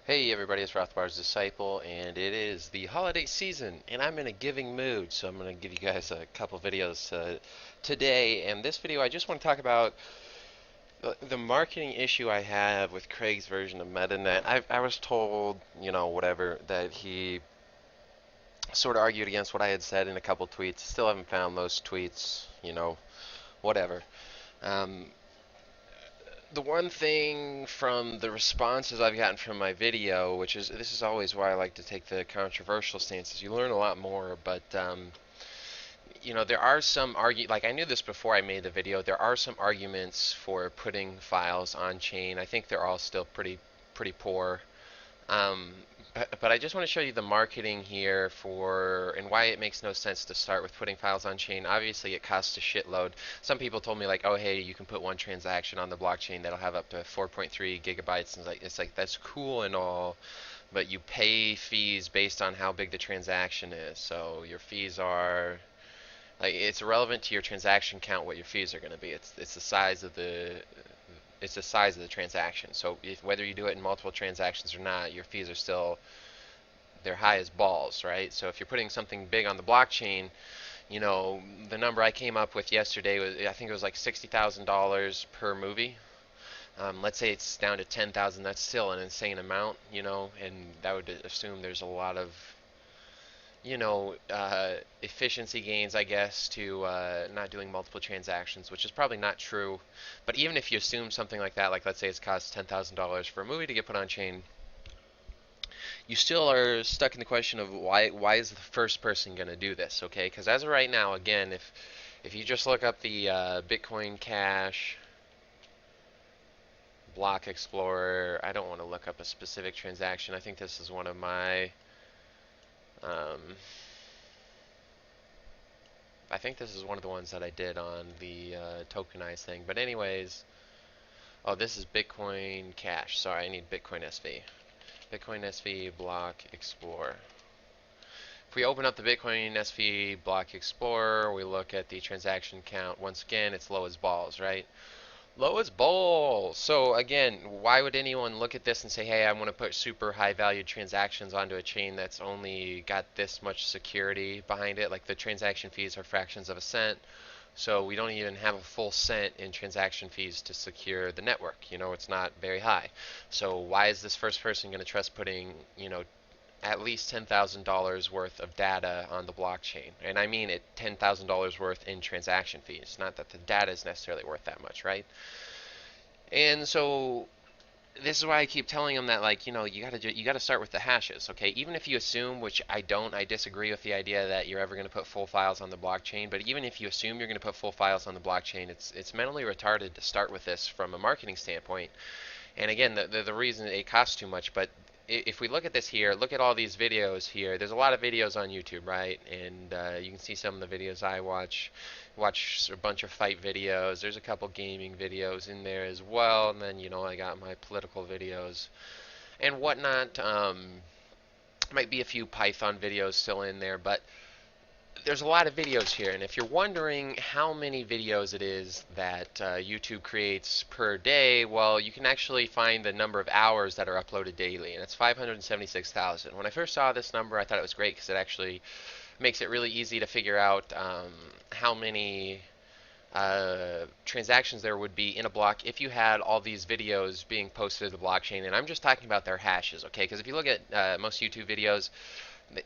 Hey everybody, it's Rothbar's Disciple, and it is the holiday season, and I'm in a giving mood, so I'm going to give you guys a couple videos today. And this video, I just want to talk about the marketing issue I have with Craig's version of Metanet. I was told, whatever, that he sort of argued against what I had said in a couple tweets. Still haven't found those tweets, whatever. Um, the one thing from the responses I've gotten from my video, which is this is always why I like to take the controversial stances. You learn a lot more, but there are some like I knew this before I made the video. There are some arguments for putting files on chain. I think they're all still pretty poor. Um, but I just want to show you the marketing here for and why it makes no sense to start with putting files on chain. Obviously, it costs a shitload. Some people told me like, oh hey, you can put one transaction on the blockchain that'll have up to 4.3 gigabytes, and it's like that's cool and all, but you pay fees based on how big the transaction is. So your fees are like it's irrelevant to your transaction count what your fees are going to be. It's the size of the transaction. So whether you do it in multiple transactions or not, your fees are still they're high as balls, right? So if you're putting something big on the blockchain, the number I came up with yesterday was I think it was like $60,000 per movie. Let's say it's down to 10,000. That's still an insane amount, and that would assume there's a lot of efficiency gains, I guess, to not doing multiple transactions, which is probably not true. But even if you assume something like that, like let's say it's cost $10,000 for a movie to get put on chain, you still are stuck in the question of why is the first person going to do this? Okay, because as of right now, again, if you just look up the Bitcoin Cash Block Explorer, I don't want to look up a specific transaction. I think this is one of my um, I think this is one of the ones that I did on the tokenized thing. But anyways, oh, this is Bitcoin Cash. Sorry, I need Bitcoin SV. Bitcoin SV Block Explorer. If we open up the Bitcoin SV Block Explorer, we look at the transaction count. Once again, it's low as balls, right? Low as balls. So again, why would anyone look at this and say, hey, I want to put super high valued transactions onto a chain that's only got this much security behind it? Like the transaction fees are fractions of a cent. So we don't even have a full cent in transaction fees to secure the network. It's not very high. So why is this first person going to trust putting, at least $10,000 worth of data on the blockchain? And I mean it $10,000 worth in transaction fees. Not that the data is necessarily worth that much, right? And so this is why I keep telling them that, like, you gotta start with the hashes, okay? Even if you assume, which I don't, I disagree with the idea that you're ever going to put full files on the blockchain. But even if you assume you're going to put full files on the blockchain, it's mentally retarded to start with this from a marketing standpoint. And again, the reason it costs too much, but if we look at this here, look at all these videos here. There's a lot of videos on YouTube, right? And you can see some of the videos I watch. Watch a bunch of fight videos. There's a couple gaming videos in there as well. And then, I got my political videos and whatnot. Might be a few Python videos still in there, but there's a lot of videos here, and if you're wondering how many videos it is that YouTube creates per day, well, you can actually find the number of hours that are uploaded daily, and it's 576,000. When I first saw this number, I thought it was great because it actually makes it really easy to figure out how many transactions there would be in a block if you had all these videos being posted to the blockchain. And I'm just talking about their hashes, okay? Because if you look at most YouTube videos,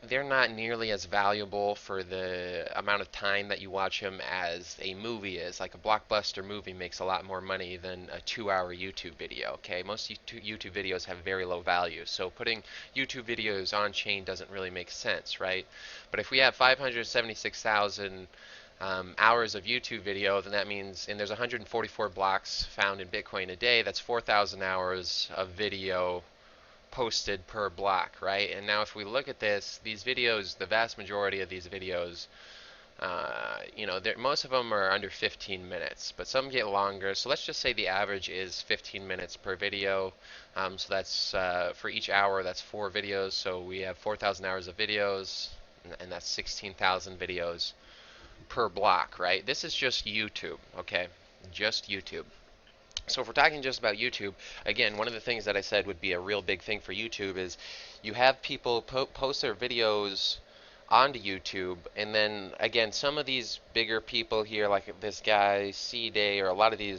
they're not nearly as valuable for the amount of time that you watch them as a movie is. Like a blockbuster movie makes a lot more money than a 2-hour YouTube video. Okay, most YouTube videos have very low value, so putting YouTube videos on chain doesn't really make sense, right? But if we have 576,000 hours of YouTube video, then that means, and there's 144 blocks found in Bitcoin a day, that's 4,000 hours of video posted per block, right? And now if we look at this, these videos, the vast majority of these videos, most of them are under 15 minutes, but some get longer. So let's just say the average is 15 minutes per video. So that's for each hour, that's 4 videos. So we have 4,000 hours of videos, and that's 16,000 videos per block, right? This is just YouTube, okay? Just YouTube. So if we're talking just about YouTube, again, one of the things that I said would be a real big thing for YouTube is you have people post their videos onto YouTube, and then again, some of these bigger people here, like this guy C Day, or a lot of the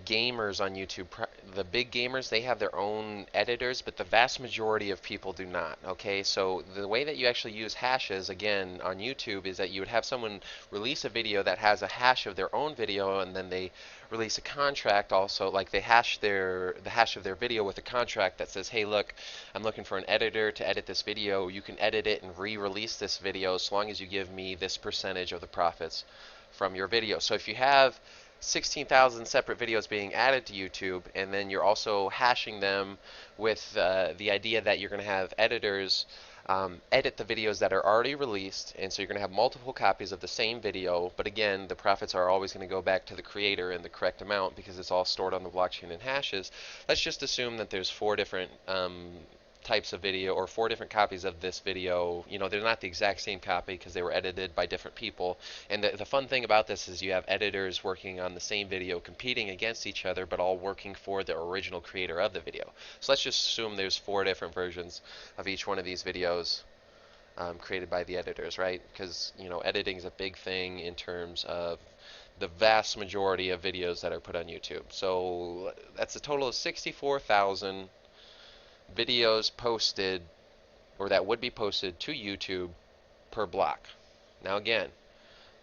gamers on YouTube, the big gamers, they have their own editors, but the vast majority of people do not. Okay, so the way that you actually use hashes, again, on YouTube is that you would have someone release a video that has a hash of their own video, and then they release a contract also, like they hash the hash of their video with a contract that says, hey, look, I'm looking for an editor to edit this video. You can edit it and re-release this video as long as you give me this percentage of the profits from your video. So if you have 16,000 separate videos being added to YouTube, and then you're also hashing them with the idea that you're going to have editors edit the videos that are already released, and so you're going to have multiple copies of the same video, but again, the profits are always going to go back to the creator in the correct amount because it's all stored on the blockchain in hashes. Let's just assume that there's 4 different types of video, or 4 different copies of this video. You know, they're not the exact same copy because they were edited by different people. And the fun thing about this is you have editors working on the same video competing against each other, but all working for the original creator of the video. So let's just assume there's 4 different versions of each one of these videos created by the editors, right? Because, you know, editing is a big thing in terms of the vast majority of videos that are put on YouTube. So that's a total of 64,000 videos posted, or that would be posted to YouTube per block. Now again,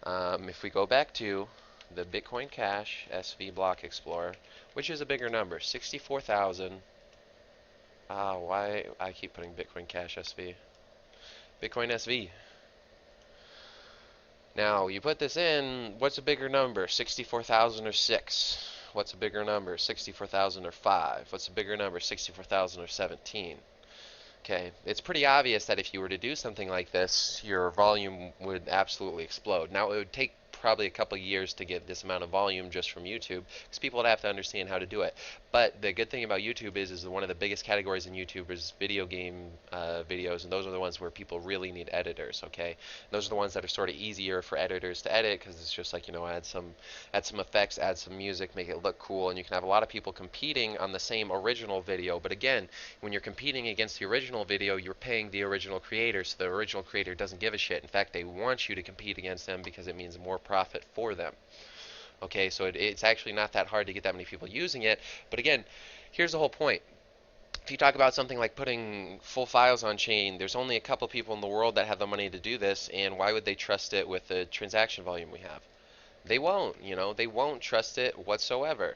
if we go back to the Bitcoin Cash SV Block Explorer, which is a bigger number, 64,000. Why I keep putting Bitcoin Cash SV? Bitcoin SV. Now you put this in, what's a bigger number? 64,000 or 6? What's a bigger number? 64,000 or 5? What's a bigger number? 64,000 or 17? Okay, it's pretty obvious that if you were to do something like this, your volume would absolutely explode. Now, it would take probably a couple of years to get this amount of volume just from YouTube, because people would have to understand how to do it. But the good thing about YouTube is one of the biggest categories in YouTube is video game videos, and those are the ones where people really need editors. Okay, and those are the ones that are sort of easier for editors to edit, because it's just like, you know, add some effects, add some music, make it look cool, and you can have a lot of people competing on the same original video. But again, when you're competing against the original video, you're paying the original creator, so the original creator doesn't give a shit. In fact, they want you to compete against them because it means more profit for them. Okay, so it's actually not that hard to get that many people using it. But again, here's the whole point. If you talk about something like putting full files on chain, there's only a couple people in the world that have the money to do this, and why would they trust it with the transaction volume we have? They won't, you know, they won't trust it whatsoever.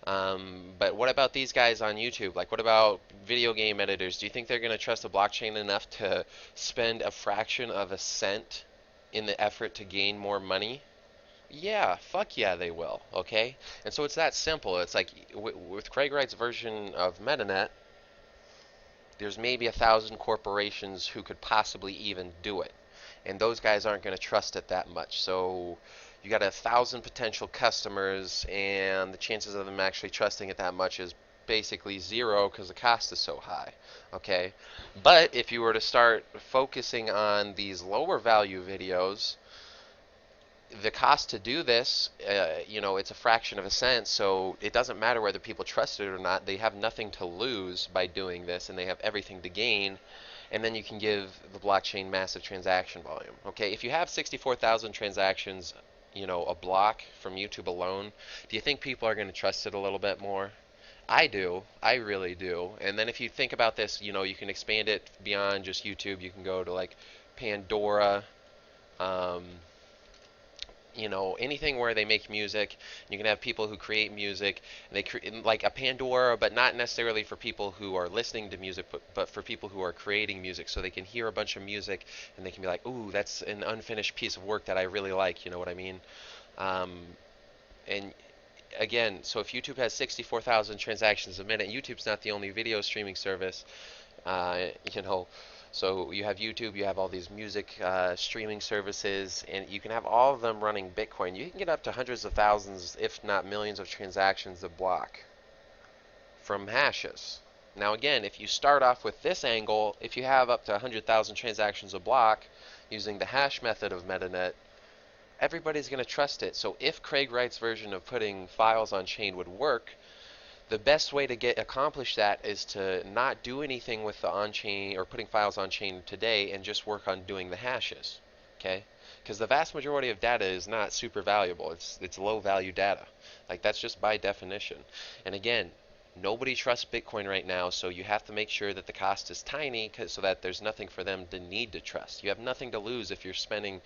But what about these guys on YouTube? Like, what about video game editors? Do you think they're going to trust the blockchain enough to spend a fraction of a cent in the effort to gain more money? Yeah, fuck yeah, they will, okay? And so it's that simple. It's like, with Craig Wright's version of Metanet, there's maybe 1,000 corporations who could possibly even do it. And those guys aren't going to trust it that much. So you got 1,000 potential customers, and the chances of them actually trusting it that much is basically 0 because the cost is so high. Okay? But if you were to start focusing on these lower value videos, the cost to do this, you know, it's a fraction of a cent, so it doesn't matter whether people trust it or not. They have nothing to lose by doing this, and they have everything to gain. And then you can give the blockchain massive transaction volume. Okay, if you have 64,000 transactions, you know, a block from YouTube alone, do you think people are going to trust it a little bit more? I do. I really do. And then if you think about this, you know, you can expand it beyond just YouTube. You can go to like Pandora, you know, anything where they make music. You can have people who create music, and they create like a Pandora, but not necessarily for people who are listening to music, but for people who are creating music, so they can hear a bunch of music and they can be like, ooh, that's an unfinished piece of work that I really like, you know what I mean? And again, so if YouTube has 64,000 transactions a minute, YouTube's not the only video streaming service, you know. So you have YouTube, you have all these music streaming services, and you can have all of them running Bitcoin. You can get up to hundreds of thousands, if not millions, of transactions a block from hashes. Now again, if you start off with this angle, if you have up to 100,000 transactions a block using the hash method of Metanet, everybody's going to trust it. So if Craig Wright's version of putting files on chain would work, the best way to accomplish that is to not do anything with the on-chain or putting files on chain today and just work on doing the hashes. Okay? Because the vast majority of data is not super valuable. It's low value data. Like that's just by definition. And again, nobody trusts Bitcoin right now, so you have to make sure that the cost is tiny so that there's nothing for them to need to trust. You have nothing to lose if you're spending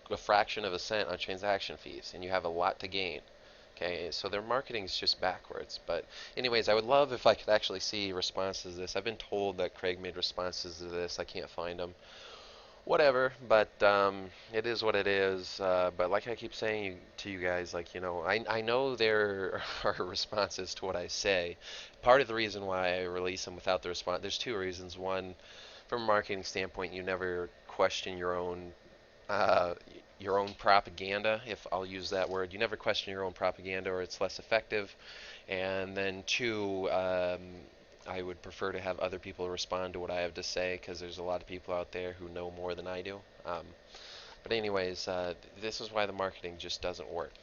a fraction of a cent on transaction fees, and you have a lot to gain. Okay, so their marketing is just backwards. But anyways, I would love if I could actually see responses to this. I've been told that Craig made responses to this. I can't find them. Whatever, but it is what it is. But like I keep saying to you guys, like, I know there are responses to what I say. Part of the reason why I release them without the response, there's two reasons. One, from a marketing standpoint, you never question uh, your own propaganda, if I'll use that word. You never question your own propaganda, or it's less effective. And then two, I would prefer to have other people respond to what I have to say because there's a lot of people out there who know more than I do. But anyways, this is why the marketing just doesn't work.